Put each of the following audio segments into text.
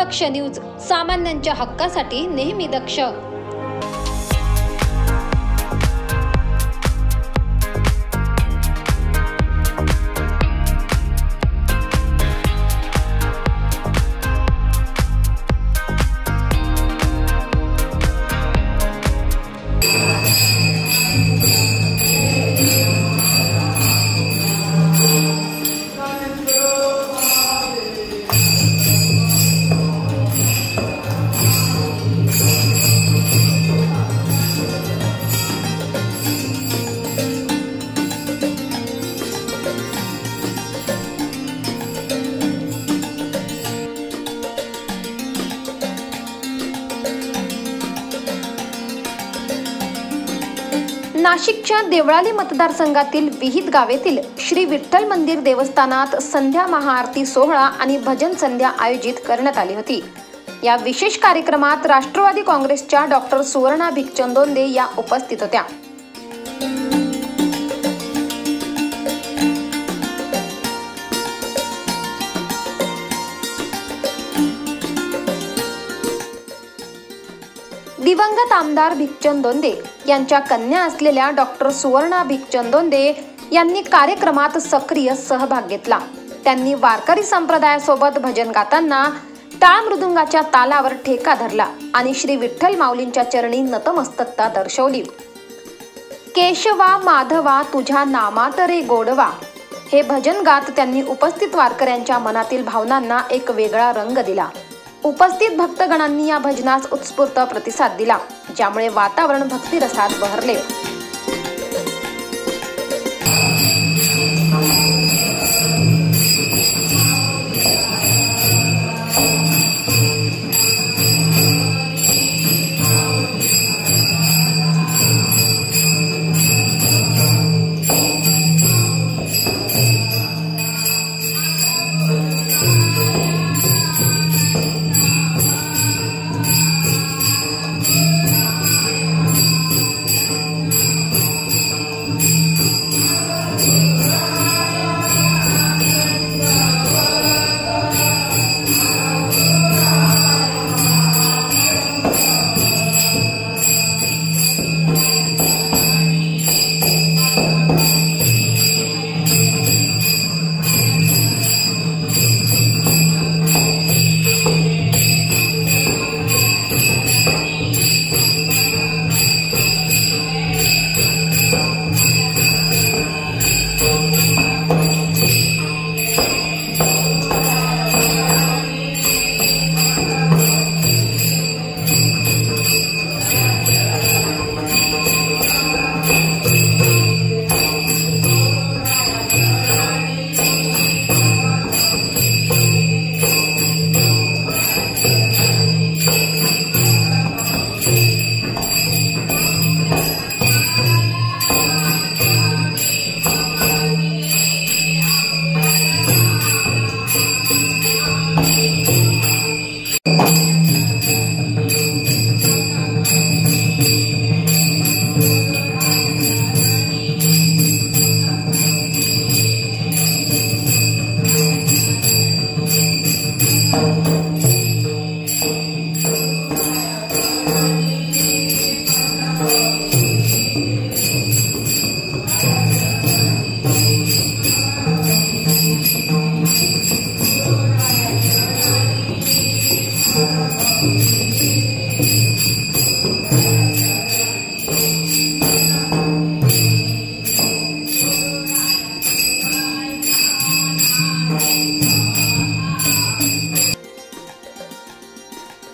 दक्ष news, सामान्यांच्या हक्कासाठी नेहमी दक्ष। नाशिकच्या देवळाली मतदारसंघातील विहित गावेतील श्री विठ्ठल मंदिर देवस्थानात संध्या महाआरती सोहळा आणि भजन संध्या आयोजित करण्यात आली होती। या विशेष कार्यक्रमात राष्ट्रवादी काँग्रेसच्या डॉक्टर सुवर्णा भिकचंदोंदे या उपस्थित होत्या। दिवंगत आमदार भिकचंदोंदे यांच्या कन्या असलेल्या डॉक्टर सुवर्णा भिकचंदोंदे यांनी कार्यक्रमात सक्रिय सहभाग घेतला। त्यांनी वारकरी संप्रदायासोबत भजन गाताना टाळ मृदुंगाच्या तालावर ठेका धरला आणि श्री विठ्ठल माऊलींच्या चरणी नतमस्तकता दर्शवली। केशवा माधवा तुझ्या नामात रे गोडवा हे भजन गात त्यांनी उपस्थित वारकऱ्यांच्या मनातील भावनांना एक वेगळा रंग दिला। उपस्थित भक्तगणांनी या भजनास उत्स्फूर्त प्रतिसाद दिला, ज्यामुळे वातावरण भक्तिरसात बहरले।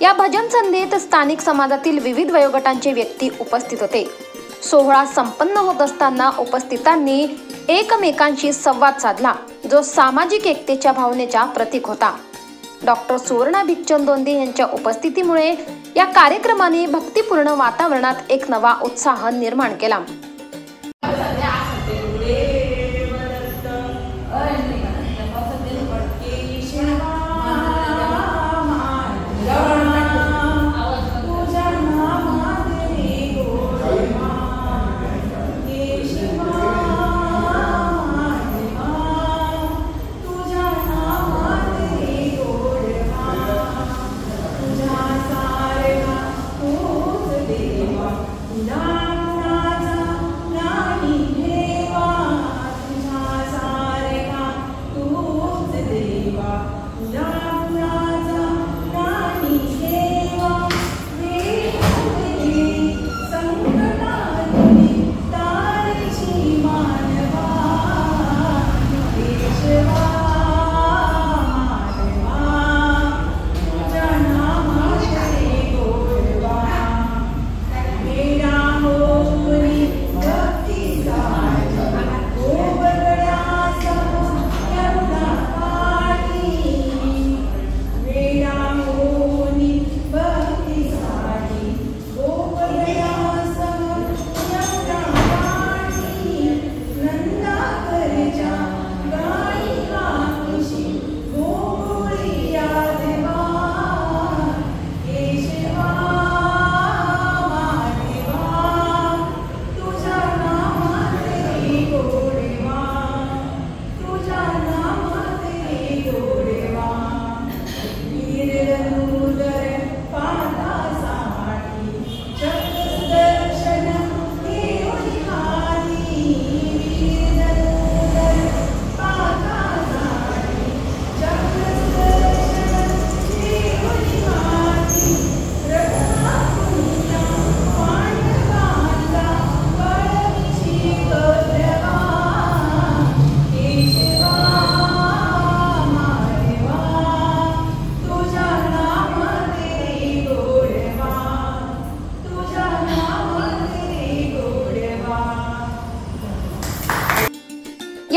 या भजन संध्येत स्थानिक समाजातील विविध वयोगटांचे व्यक्ती उपस्थित होते। सोहळा संपन्न होत असताना उपस्थितांनी एकमेकांशी संवाद साधला, जो सामाजिक एकतेच्या भावनेचा प्रतीक होता। डॉक्टर सुवर्णा भिकचंदोंदे यांच्या उपस्थितीमुळे या कार्यक्रमाने भक्तिपूर्ण वातावरणात एक नवा उत्साह निर्माण केला।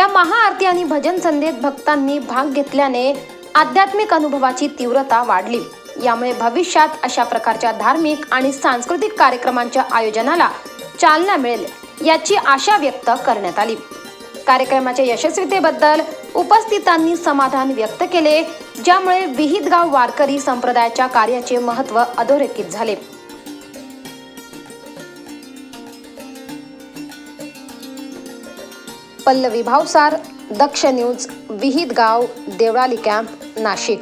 या महाआरती आणि भजन संध्येत भक्तांनी भाग घेतल्याने आध्यात्मिक अनुभवाची तीव्रता वाढली। यामुळे भविष्यात अशा प्रकारच्या धार्मिक आणि सांस्कृतिक कार्यक्रमांच्या आयोजनाला चालना मिळेल याची आशा व्यक्त करण्यात आली। कार्यक्रमाच्या यशस्वीतेबद्दल उपस्थितांनी समाधान व्यक्त केले, ज्यामुळे विहितगाव वारकरी संप्रदायाच्या कार्याचे महत्त्व अधोरेखित झाले। पल्लवी भावसार, दक्ष न्यूज, विहितगाव, देवळाली कॅम्प, नाशिक।